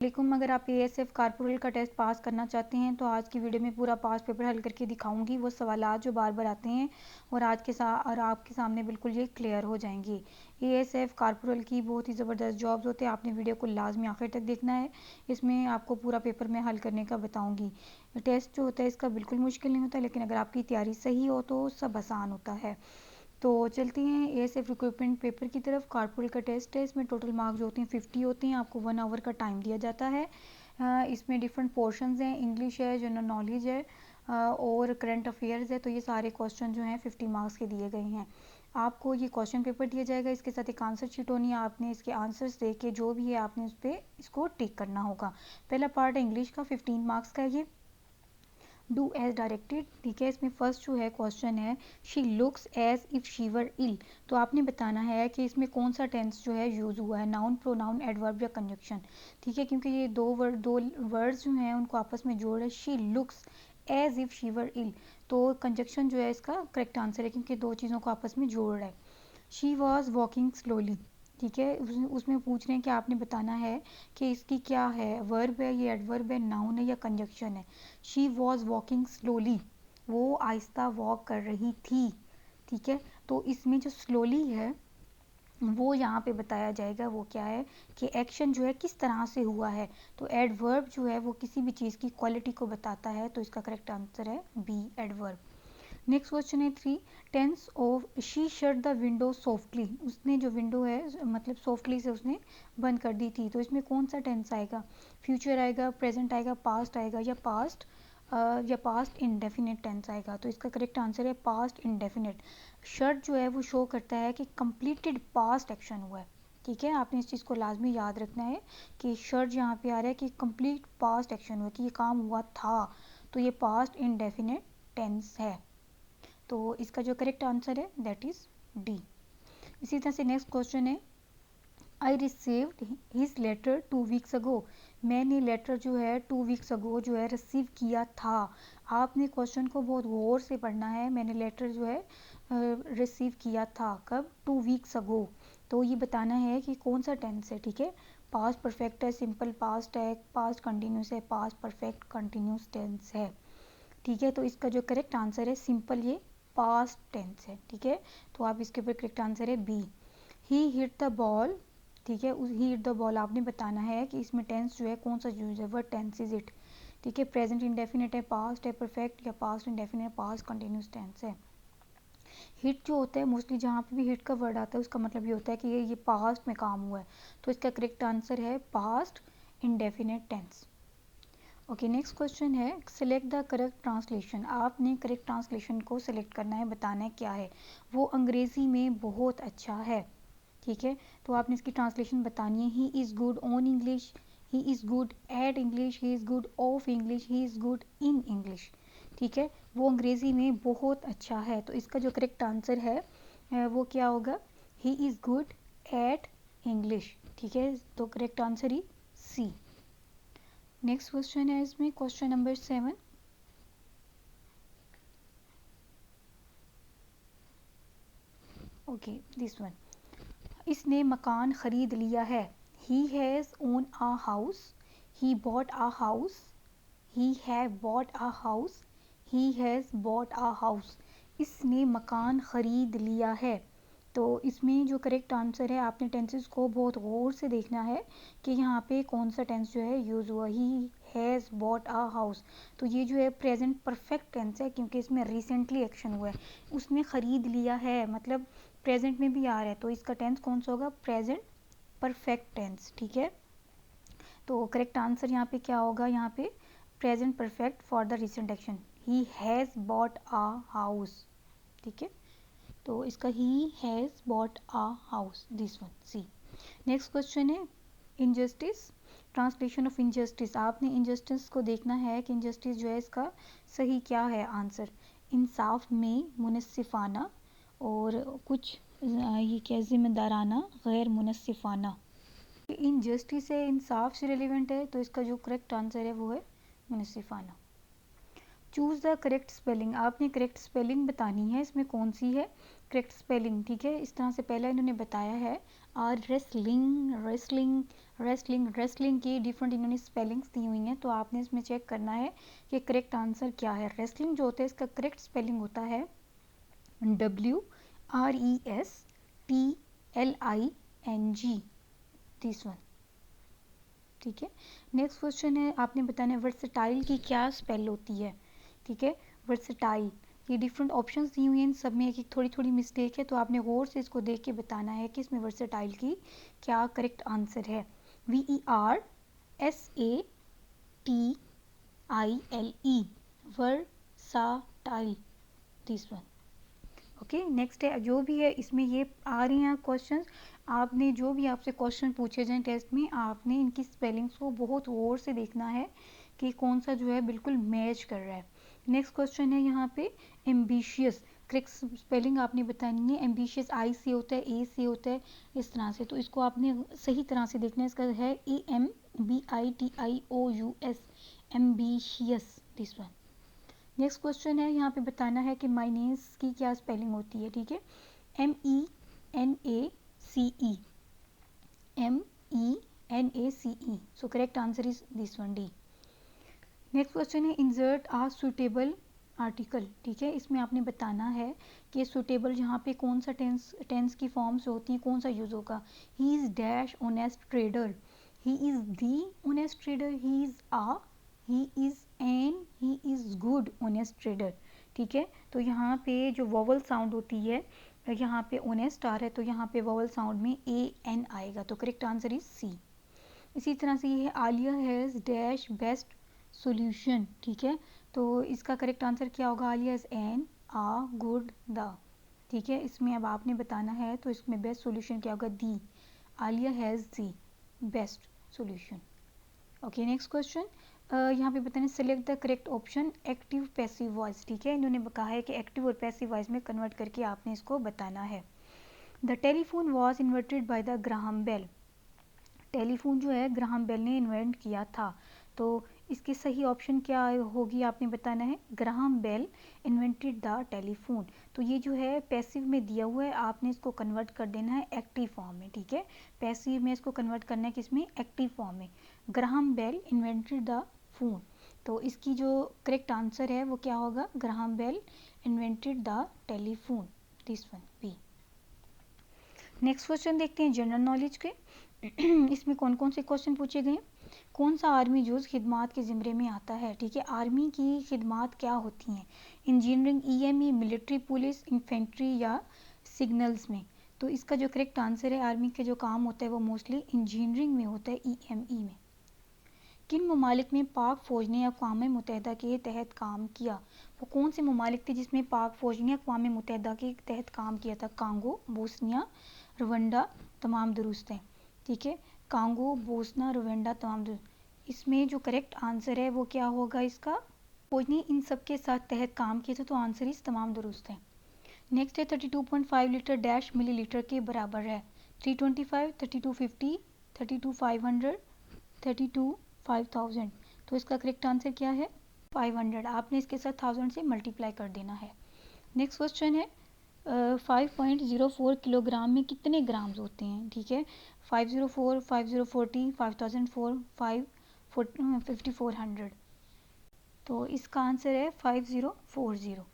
वालेकुम। अगर आप एएसएफ कारपोरल का टेस्ट पास करना चाहते हैं तो आज की वीडियो में पूरा पास पेपर हल करके दिखाऊंगी। वो सवालात जो बार बार आते हैं और आपके सामने बिल्कुल ये क्लियर हो जाएंगी। एएसएफ कारपोरल की बहुत ही ज़बरदस्त जॉब्स होते हैं, आपने वीडियो को लाजमी आखिर तक देखना है। इसमें आपको पूरा पेपर मैं हल करने का बताऊँगी। टेस्ट जो होता है इसका बिल्कुल मुश्किल नहीं होता, लेकिन अगर आपकी तैयारी सही हो तो सब आसान होता है। तो चलते हैं एएसएफ रिक्रूटमेंट पेपर की तरफ। कारपोरल का टेस्ट है, इसमें टोटल मार्क्स जो होते हैं 50 होते हैं। आपको 1 आवर का टाइम दिया जाता है। इसमें डिफरेंट पोर्शंस हैं, इंग्लिश है, जनरल नॉलेज है और करंट अफेयर्स है। तो ये सारे क्वेश्चन जो हैं 50 मार्क्स के दिए गए हैं। आपको ये क्वेश्चन पेपर दिया जाएगा, इसके साथ एक आंसर शीट होनी है। आपने इसके आंसर्स दे के जो भी है आपने उस पर इसको टिक करना होगा। पहला पार्ट है इंग्लिश का, 15 मार्क्स का है ये। डू एज डायरेक्टेड, ठीक है। इसमें फर्स्ट जो है क्वेश्चन है, she looks as if she were ill. तो आपने बताना है कि इसमें कौन सा टेंस जो है यूज़ हुआ है, नाउन, प्रोनाउन, एडवर्ब या कंजक्शन, ठीक है। क्योंकि ये दो वर्ड्स जो हैं उनको आपस में जोड़ है। She looks as if she were ill, तो कंजक्शन जो है इसका करेक्ट आंसर है, क्योंकि दो चीज़ों को आपस में जोड़ रहा है। शी वॉज वॉकिंग स्लोली, ठीक है। उसमें पूछ रहे हैं कि आपने बताना है कि इसकी क्या है, वर्ब है, ये एडवर्ब है, नाउन है या कंजक्शन है। शी वॉज वॉकिंग स्लोली, वो आहिस्ता वॉक कर रही थी, ठीक है। तो इसमें जो स्लोली है वो यहाँ पे बताया जाएगा वो क्या है कि एक्शन जो है किस तरह से हुआ है। तो एडवर्ब जो है वो किसी भी चीज़ की क्वालिटी को बताता है, तो इसका करेक्ट आंसर है बी, एडवर्ब। नेक्स्ट क्वेश्चन है 3, tense of she shut the window softly. उसने जो विंडो है मतलब सॉफ्टली से उसने बंद कर दी थी। तो इसमें कौन सा टेंस आएगा, फ्यूचर आएगा, प्रेजेंट आएगा, पास्ट आएगा या पास्ट इंडेफिनिट टेंस आएगा। तो इसका करेक्ट आंसर है पास्ट इंडेफिनिट। शट जो है वो शो करता है कि कंप्लीटेड पास्ट एक्शन हुआ है, ठीक है। आपने इस चीज़ को लाजमी याद रखना है कि शर्ट यहाँ पे आ रहा है कि कंप्लीट पास्ट एक्शन हुआ, कि ये काम हुआ था, तो ये पास्ट इंडेफिनिट टेंस है। तो इसका जो करेक्ट आंसर है दैट इज़ डी। इसी तरह से नेक्स्ट क्वेश्चन है, I received his letter 2 weeks ago. मैंने लेटर जो है 2 वीक्स अगो जो है रिसीव किया था। आपने क्वेश्चन को बहुत गौर से पढ़ना है। मैंने लेटर जो है रिसीव किया था कब, 2 वीक्स अगो। तो ये बताना है कि कौन सा टेंस है, ठीक है। पास्ट परफेक्ट है, सिंपल पास्ट है, पास्ट कंटिन्यूस है, पास्ट परफेक्ट कंटिन्यूस टेंस है, ठीक है। तो इसका जो करेक्ट आंसर है सिंपल ये पास्ट टेंस है, ठीक है। तो आप इसके ऊपर करेक्ट आंसर है B. He hit the ball, ठीक है। उस ही हिट द बॉल आपने बताना है कि इसमें टेंस जो है कौन सा यूज है, वट टेंस इज इट, ठीक है। प्रेजेंट इंडेफिनिट है, पास्ट है परफेक्ट, या past indefinite, past continuous tense है। हिट जो होता है मोस्टली जहाँ पे भी हिट का वर्ड आता है उसका मतलब ये होता है कि ये पास्ट में काम हुआ है। तो इसका करेक्ट आंसर है past indefinite tense. Okay, next question है, सिलेक्ट द करेक्ट ट्रांसलेशन। आपने करेक्ट ट्रांसलेशन को सिलेक्ट करना है, बताना है क्या है। वो अंग्रेज़ी में बहुत अच्छा है, ठीक है। तो आपने इसकी ट्रांसलेशन बतानी है। ही is good on English, he is good at English, he is good of English, he is good in English, ठीक है। वो अंग्रेज़ी में बहुत अच्छा है। तो इसका जो करेक्ट आंसर है वो क्या होगा, he is good at English, ठीक है। तो करेक्ट आंसर ही सी। नेक्स्ट क्वेश्चन है इसमें question number 7, okay this one. इसने मकान ख़रीद लिया है। He has own a house, he bought a house, he have bought a house, he has bought a house. इसने मकान ख़रीद लिया है। तो इसमें जो करेक्ट आंसर है, आपने टेंसेस को बहुत गौर से देखना है कि यहाँ पे कौन सा टेंस जो है यूज़ हुआ। He has bought a house, तो ये जो है प्रेजेंट परफेक्ट टेंस है, क्योंकि इसमें रिसेंटली एक्शन हुआ है। उसने ख़रीद लिया है मतलब प्रेजेंट में भी आ रहा है, तो इसका टेंस कौन सा होगा, प्रेजेंट परफेक्ट टेंस, ठीक है। तो करेक्ट आंसर यहाँ पे क्या होगा, यहाँ पे present perfect for the recent action. He has bought a house, ठीक है। तो इसका he has bought a house, this one C. Next question है इनजस्टिस, ट्रांसलेशन ऑफ इनजस्टिस। आपने इनजस्टिस को देखना है कि इनजस्टिस जो है इसका सही क्या है आंसर। इंसाफ में मुनसिफाना, और कुछ ये क्या, जिम्मेदाराना, गैर मुनसिफाना। इनजस्टिस है, इंसाफ से रिलेवेंट है, तो इसका जो करेक्ट आंसर है वो है मुनसिफाना। Choose the correct spelling. आपने करेक्ट स्पेलिंग बतानी है, इसमें कौन सी है करेक्ट स्पेलिंग, ठीक है। इस तरह से पहला इन्होंने बताया है, are wrestling, wrestling, wrestling, wrestling की डिफरेंट इन्होंने स्पेलिंग्स दी हुई हैं, तो आपने इसमें चेक करना है कि करेक्ट आंसर क्या है। रेस्लिंग जो होता है इसका करेक्ट स्पेलिंग होता है WRESTLING, दिस वन। ठीक है, नेक्स्ट क्वेश्चन है, आपने बताना है वर्सेटाइल की क्या स्पेल होती है। ठीक है, वर्सेटाइल, ये डिफरेंट ऑप्शंस दी हुई हैं, इन सब में एक एक थोड़ी थोड़ी मिस्टेक है, तो आपने गौर से इसको देख के बताना है कि इसमें वर्सेटाइल की क्या करेक्ट आंसर है। VERSATILE, versatile, this one. Okay, next है, जो भी है इसमें ये आ रही हैं क्वेश्चंस, आपने जो भी आपसे क्वेश्चन पूछे जाएं टेस्ट में, आपने इनकी स्पेलिंग्स को बहुत गौर से देखना है कि कौन सा जो है बिल्कुल मैच कर रहा है। नेक्स्ट क्वेश्चन है यहाँ पे एम्बिशियस, करेक्ट स्पेलिंग आपने बतानी है। एम्बिशियस आई से होता है, ए से होता है, इस तरह से, तो इसको आपने सही तरह से देखना है। इसका है EMBITIOUS, ambitious, this one. Next question है, यहाँ पे बताना है कि माइनेस की क्या स्पेलिंग होती है। ठीक है, MENACE, MENACE, so correct answer is this one, D. Next question है इंसर्ट आ सुटेबल आर्टिकल। ठीक है, इसमें आपने बताना है कि सुटेबल यहाँ पे कौन सा टेंस की फॉर्म्स होती हैं, कौन सा यूज होगा। He is dash honest trader, he is the honest trader, he is a, he is an, he is good honest trader. ठीक है, तो यहाँ पे जो वोवल साउंड होती है, यहाँ पे ऑनेस्ट आ रहा है, तो यहाँ पे वोवल साउंड में AN आएगा, तो करेक्ट आंसर इज सी। इसी तरह से ये है Alia has dash best solution. ठीक है, तो इसका करेक्ट आंसर क्या होगा, Alia is an a good the. ठीक है, इसमें अब आपने बताना है, तो इसमें बेस्ट सॉल्यूशन क्या होगा, the, Aliya has the best solution. Okay, next question, यहाँ पे बताना select the correct option active passive voice. ठीक है, इन्होंने कहा है कि एक्टिव और पैसिव वॉइस में कन्वर्ट करके आपने इसको बताना है। The telephone was invented by the Graham Bell, telephone जो है ग्राहम बेल ने इन्वेंट किया था, तो इसकी सही ऑप्शन क्या होगी, आपने बताना है Graham Bell invented the telephone. तो ये जो है पैसिव में दिया हुआ है, आपने इसको कन्वर्ट कर देना है एक्टिव फॉर्म में। ठीक है, पैसिव में इसको कन्वर्ट करना है किसमें, एक्टिव फॉर्म में। Graham Bell invented the phone, तो इसकी जो करेक्ट आंसर है वो क्या होगा, Graham Bell invented the telephone, this one, B. Next question देखते हैं जनरल नॉलेज के। इसमें कौन कौन से क्वेश्चन पूछे गए हैं। कौन सा आर्मी जूस खिदमात के ज़िम्मे में आता है। ठीक है, आर्मी की खिदमात क्या होती हैं, engineering, EME, military, police, infantry या सिग्नल्स में। तो इसका जो करेक्ट आंसर है, आर्मी के जो काम होता है वो मोस्टली इंजीनियरिंग में होता है, EME में। किन ममालिक में पाक फ़ौज ने अक़वाम मुत्तहिदा के तहत काम किया। वो कौन से ममालिक थे जिसमें पाक फ़ौज ने अक़वाम मुत्तहिदा के तहत काम किया था। कांगो, बोस्निया, रवंडा, तमाम दुरुस्त हैं। ठीक है, कांगो, बोस्ना, रवंडा, तमाम दुरुस्त। इसमें जो करेक्ट आंसर है वो क्या होगा, इसका फ़ौज ने इन सब के साथ तहत काम किया था, तो आंसर इस तमाम दुरुस्त है। नेक्स्ट है 32.5 लीटर डैश मिलीलीटर के बराबर है। 325, 3250, 32500, 325,000। तो इसका करेक्ट आंसर क्या है, 500। आपने इसके साथ 1000 से मल्टीप्लाई कर देना है। नेक्स्ट क्वेश्चन है 5.04 किलोग्राम में कितने ग्राम्स होते हैं। ठीक है, 504, 5040, 5004, 5400। तो इसका आंसर है 5040,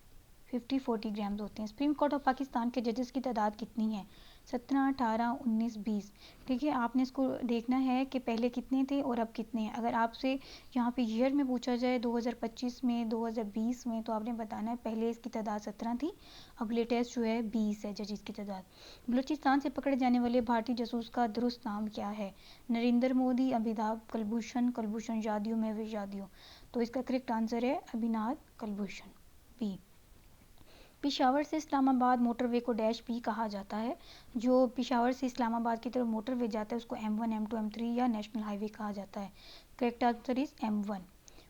50-40 ग्राम्स होते हैं। सुप्रीम कोर्ट ऑफ पाकिस्तान के जजेस की तादाद कितनी है, 17, 18, 19, 20। ठीक है, आपने इसको देखना है कि पहले कितने थे और अब कितने हैं। अगर आपसे यहाँ पे ईयर में पूछा जाए 2025 में, 2020 में, तो आपने बताना है पहले इसकी तादाद 17 थी, अब लेटेस्ट जो है 20 है जजेस की तादाद। बलूचिस्तान से पकड़े जाने वाले भारतीय जासूस का दुरुस्त नाम क्या है, नरेंद्र मोदी, अमिताभ, कुलभूषण, कुलभूषण जादियो, महविश जादियो। तो इसका करेक्ट आंसर है अभिनाथ कुलभूषण, बी। पिशावर से इस्लामाबाद मोटरवे को डैश भी कहा जाता है। जो पिशावर से इस्लामाबाद की तरफ मोटरवे जाता है उसको M1, M2, M3 या नेशनल हाईवे कहा जाता है। Correct answer is M1।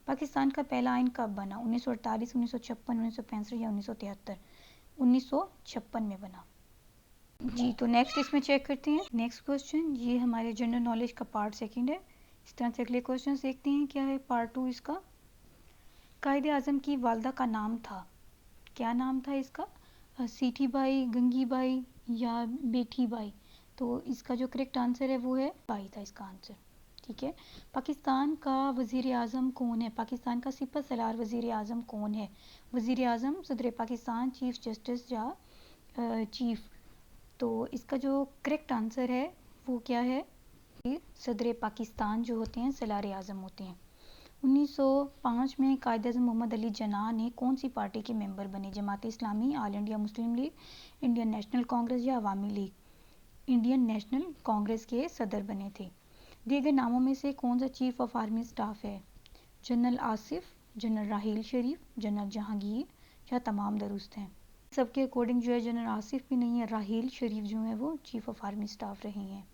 Pakistan का पहला आइन कब बना, 1948, 1956, 1965 या 1973। 1956 में बना जी। तो नेक्स्ट इसमें चेक करते हैं। नेक्स्ट क्वेश्चन, ये हमारे जनरल नॉलेज का पार्ट सेकंड है। इस तरह से अगले क्वेश्चन देखते हैं क्या है पार्ट 2 इसका। कायदे आज़म की वालदा का नाम था, क्या नाम था इसका, सीठी बाई, गंगी बाई या बेटी बाई। तो इसका जो करेक्ट आंसर है वो है बाई था इसका आंसर। ठीक है। पाकिस्तान का वज़ीर आज़म कौन है? पाकिस्तान का सिपह सलार वज़ीर आज़म कौन है? वज़ीर आज़म सदर पाकिस्तान, चीफ जस्टिस या चीफ। तो इसका जो करेक्ट आंसर है वो क्या है? सदर पाकिस्तान जो होते हैं सलार आज़म होते हैं। 1905 में कायद-ए-आज़म मोहम्मद अली जिन्ना ने कौन सी पार्टी के मेंबर बने? जमात इस्लामी, ऑल इंडिया मुस्लिम लीग, इंडियन नेशनल कांग्रेस या अवामी लीग? इंडियन नेशनल कांग्रेस के सदर बने थे। दिए गए नामों में से कौन सा चीफ ऑफ आर्मी स्टाफ है? जनरल आसिफ, जनरल राहील शरीफ, जनरल जहांगीर या तमाम दुरुस्त हैं? सबके अकॉर्डिंग जो है जनरल आसिफ भी नहीं है, राहील शरीफ जो है वो चीफ ऑफ आर्मी स्टाफ रहे हैं।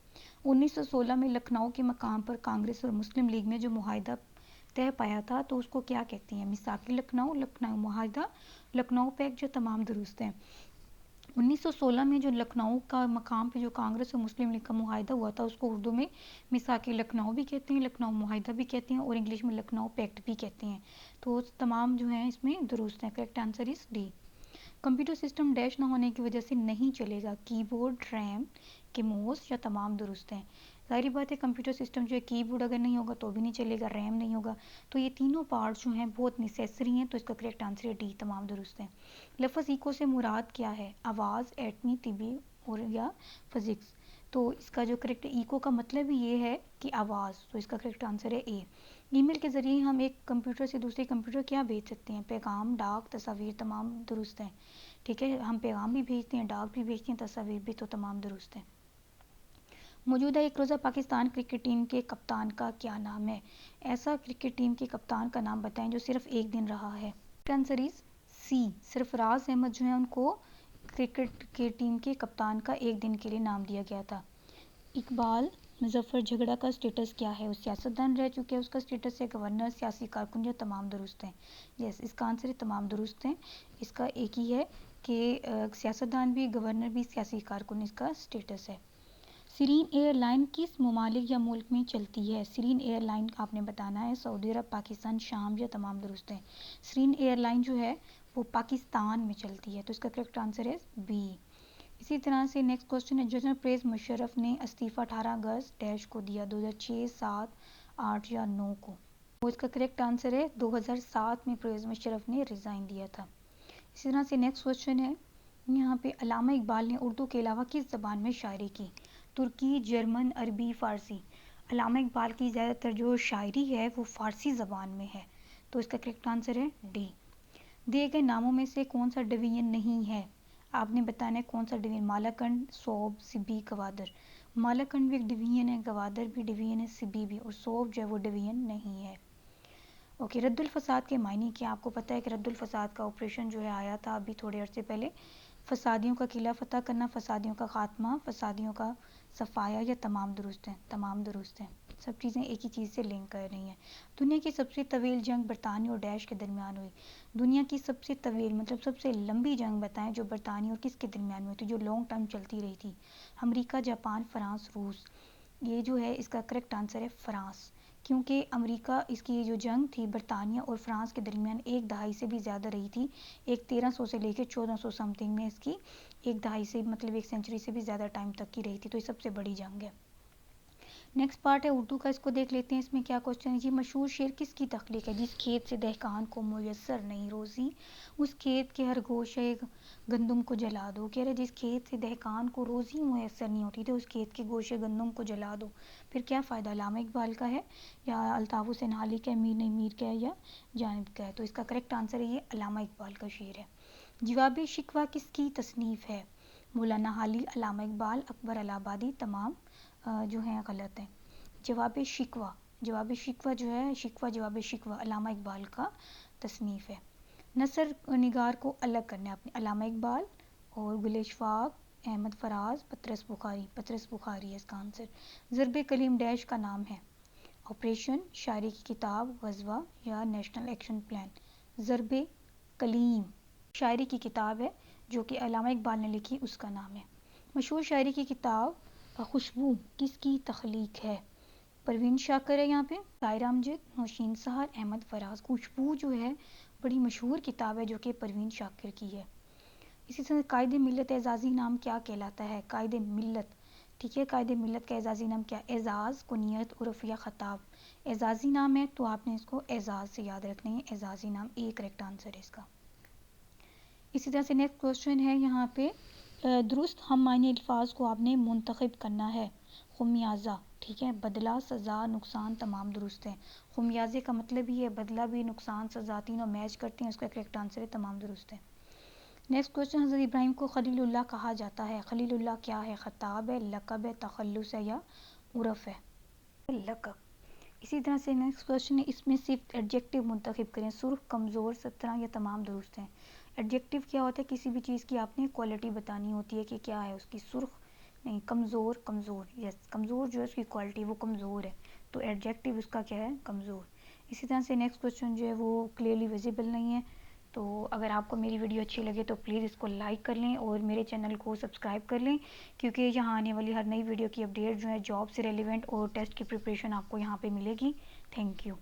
1916 में लखनऊ के मकाम पर कांग्रेस और मुस्लिम लीग में जो मुआहिदा तय पाया था तो उसको क्या कहते हैं? मिसाकी लखनऊ, लखनऊ मुआहिदा, लखनऊ पैक्ट, जो तमाम दुरुस्त हैं। 1916 में जो लखनऊ का मकाम पे जो कांग्रेस और मुस्लिम लीग का मुआहिदा हुआ था उसको उर्दू में मिसाकी लखनऊ भी कहते हैं, लखनऊ मुआहिदा भी कहते हैं और इंग्लिश में लखनऊ पैक्ट भी कहते हैं। तो तमाम जो हैं इसमें दुरुस्त हैं। Correct answer is D. Computer system dash ना होने की वजह से नहीं चलेगा? कीबोर्ड, रैम, केमोस या तमाम दुरुस्त हैं? ज़ाहिर बात है कंप्यूटर सिस्टम जो है कीबोर्ड अगर नहीं होगा तो भी नहीं चलेगा, रैम नहीं होगा, तो ये तीनों पार्ट्स जो हैं बहुत नेसेसरी हैं। तो इसका करेक्ट आंसर है डी, तमाम दुरुस्त हैं। लफ्ज़ इको से मुराद क्या है? आवाज़, एटमी, तिबी और या फिज़िक्स? तो इसका जो करेक्ट इको का मतलब ही ये है कि आवाज़, तो इसका करेक्ट आंसर है ए। ईमेल के ज़रिए हम एक कंप्यूटर से दूसरे कंप्यूटर क्या भेज सकते हैं? पैगाम, डाक, तस्वीर, तमाम दुरुस्त हैं। ठीक है, हम पैगाम भी भेजते हैं, डाक भी भेजते हैं, तस्वीर भी, तो तमाम दुरुस्त हैं। मौजूदा एक रोज़ा पाकिस्तान क्रिकेट टीम के कप्तान का क्या नाम है? ऐसा क्रिकेट टीम के कप्तान का नाम बताएं जो सिर्फ एक दिन रहा है। Answer is C, Sarfaraz Ahmed जो है उनको क्रिकेट के टीम के कप्तान का एक दिन के लिए नाम दिया गया था। इकबाल मुजफ्फर झगड़ा का स्टेटस क्या है? वो सियासतदान रह चुके हैं, उसका स्टेटस है गवर्नर, सियासी कारकुन या तमाम दुरुस्त हैं? यस, इसका आंसर है तमाम दुरुस्त हैं। इसका एक ही है कि सियासतदान भी, गवर्नर भी, सियासी कारकुन इसका स्टेटस है। सीरीन एयरलाइन किस ममालिक या मुल्क में चलती है? सीरीन एयरलाइन आपने बताना है सऊदी अरब, पाकिस्तान, शाम या तमाम दुरुस्त हैं? सीरीन एयरलाइन जो है वो पाकिस्तान में चलती है, तो इसका करेक्ट आंसर है बी। इसी तरह से नेक्स्ट क्वेश्चन है, जनरल परवेज़ मुशर्रफ ने इस्तीफ़ा 18 अगस्त डैश को दिया? 2006, 7, 8 या 9 को? वो इसका करेक्ट आंसर है 2007 में परवेज़ मुशर्रफ ने रिज़ाइन दिया था। इसी तरह से नेक्स्ट क्वेश्चन है, यहाँ पे अल्लामा इकबाल ने उर्दू के अलावा किस ज़बान में शायरी की? तुर्की, जर्मन, अरबी, फ़ारसी? अल्लामा इकबाल की ज़्यादातर जो शायरी है वो फ़ारसी ज़बान में है, तो इसका करेक्ट आंसर है डी। दिए गए नामों में से कौन सा डिवीजन नहीं है? आपने बताना है कौन सा डिवीजन। मालाकंड, सोब, सिबी, गवादर? मालाकंड भी एक डिवीजन है, गवादर भी डिवीजन है, सिबी भी, और सोब जो है वो डिवीजन नहीं है। ओके, रद्दुल फसाद के मायने क्या? आपको पता है कि रद्दुल फसाद का ऑपरेशन जो है आया था अभी थोड़े अर्से पहले। फसादियों का किला फतह करना, फसादियों का खात्मा, फसादियों का सफाया या तमाम दुरुस्त हैं? तमाम दुरुस्त हैं। सब चीज़ें एक ही चीज़ से लिंक कर रही हैं। दुनिया की सबसे तवील जंग बरतानिया और डैश के दरमियान हुई? दुनिया की सबसे तवील मतलब सबसे लंबी जंग बताएं जो बरतानिया और किसके दरमियान में हुई थी, जो लॉन्ग टर्म चलती रही थी? अमेरिका, जापान, फ्रांस, रूस? ये जो है इसका करेक्ट आंसर है फ्रांस, क्योंकि अमेरिका इसकी ये जो जंग थी बरतानिया और फ्रांस के दरमियान एक दहाई से भी ज़्यादा रही थी। 1300 से लेकर 1400 समथिंग में इसकी एक दहाई से मतलब एक सेंचुरी से भी ज़्यादा टाइम तक की रही थी, तो ये सबसे बड़ी जंग है। नेक्स्ट पार्ट है उर्दू का, इसको देख लेते हैं। इसमें क्या क्वेश्चन है जी? मशहूर शेर किसकी तख्लीक है? जिस खेत से दहकान को मुयस्सर नहीं रोज़ी, उस खेत के हर गोशे गंदुम को जला दो। कह रहे जिस खेत से दहकान को रोज़ी मुयस्सर नहीं होती थी उस खेत के गोशे गंदुम को जला दो, फिर क्या फ़ायदा? अल्लामा इकबाल का है या अल्ताफ़ हुसैन हाली का, मीर नहीं मीर का है या जानिब का है? तो इसका करेक्ट आंसर है ये अल्लामा इकबाल का शेर है। जवाब शिकवा किसकी तसनीफ़ है? मौलाना हाली, अल्लामा इकबाल, अकबर इलाहाबादी? तमाम जो हैं गलत हैं। जवाब शिकवा, जवाब शिकवा जो है, शिकवा जवाब शिकवा अल्लामा इकबाल का तसनीफ़ है। नसर निगार को अलग करना है अपने? अल्लामा इकबाल और गुल इशफाक, अहमद फराज, पतरस बुखारी? पतरस बुखारी है इसका आंसर। ज़रब कलीम डैश का नाम है? ऑपरेशन, शायरी की किताब, गज़वा या नेशनल एक्शन प्लान? ज़रब कलीम शायरी की किताब है जो कि अल्लामा इकबाल ने लिखी, उसका नाम है। मशहूर शायरी की किताब खुशबू किसकी तख्लीक है? परवीन शाकर है यहाँ पे, ताहिर अमजद, नौशीन सहार, अहमद फराज? खुशबू जो है बड़ी मशहूर किताब है जो कि परवीन शाकर की है। इसी तरह कायदे मिल्लत एजाज़ी नाम क्या कहलाता है? कायदे मिल्लत, ठीक है। कायदे मिलत का एजाज़ी नाम क्या? एजाज़, कुनियत, उर्फ़ या ख़ताब। एजाज़ी नाम है तो आपने इसको एजाज़ से याद रखना है, एजाज़ी नाम। ए करेक्ट आंसर है इसका। इसी तरह से नेक्स्ट क्वेश्चन है यहाँ पे दुरुस्त हम मायने अल्फाज को आपने मुंतखब करना है। खुमियाजा, ठीक है, बदला, सज़ा, नुकसान तमाम दुरुस्त हैं। खुमियाजे का मतलब ही है बदला भी, नुकसान, सज़ा, तीनों मैच करते हैं, उसका करेक्ट आंसर है तमाम दुरुस्त है। नेक्स्ट क्वेश्चन, हज़रत इब्राहिम को खलीलुल्लाह कहा जाता है। खलीलुल्लाह क्या है? ख़ताब है, लक़ब है, तख़ल्लुस है या उर्फ़ है? लक़ब। इसी तरह से नेक्स्ट क्वेश्चन है, इसमें सिर्फ एडजेक्टिव मुंतखब करें। सुर्ख, कमज़ोर, सत्रह या तमाम दुरुस्त हैं। एडजेक्टिव क्या होता है? किसी भी चीज़ की आपने क्वालिटी बतानी होती है कि क्या है उसकी। सुर्ख नहीं, कमज़ोर, कमज़ोर, यस, कमज़ोर जो है उसकी क्वालिटी वो कमज़ोर है, तो एडजेक्टिव उसका क्या है? कमज़ोर। इसी तरह से नेक्स्ट क्वेश्चन जो है वो क्लियरली विजिबल नहीं है। तो अगर आपको मेरी वीडियो अच्छी लगे तो प्लीज़ इसको लाइक कर लें और मेरे चैनल को सब्सक्राइब कर लें, क्योंकि यहाँ आने वाली हर नई वीडियो की अपडेट जो है जॉब से रेलिवेंट और टेस्ट की प्रिपरेशन आपको यहाँ पे मिलेगी। Thank you.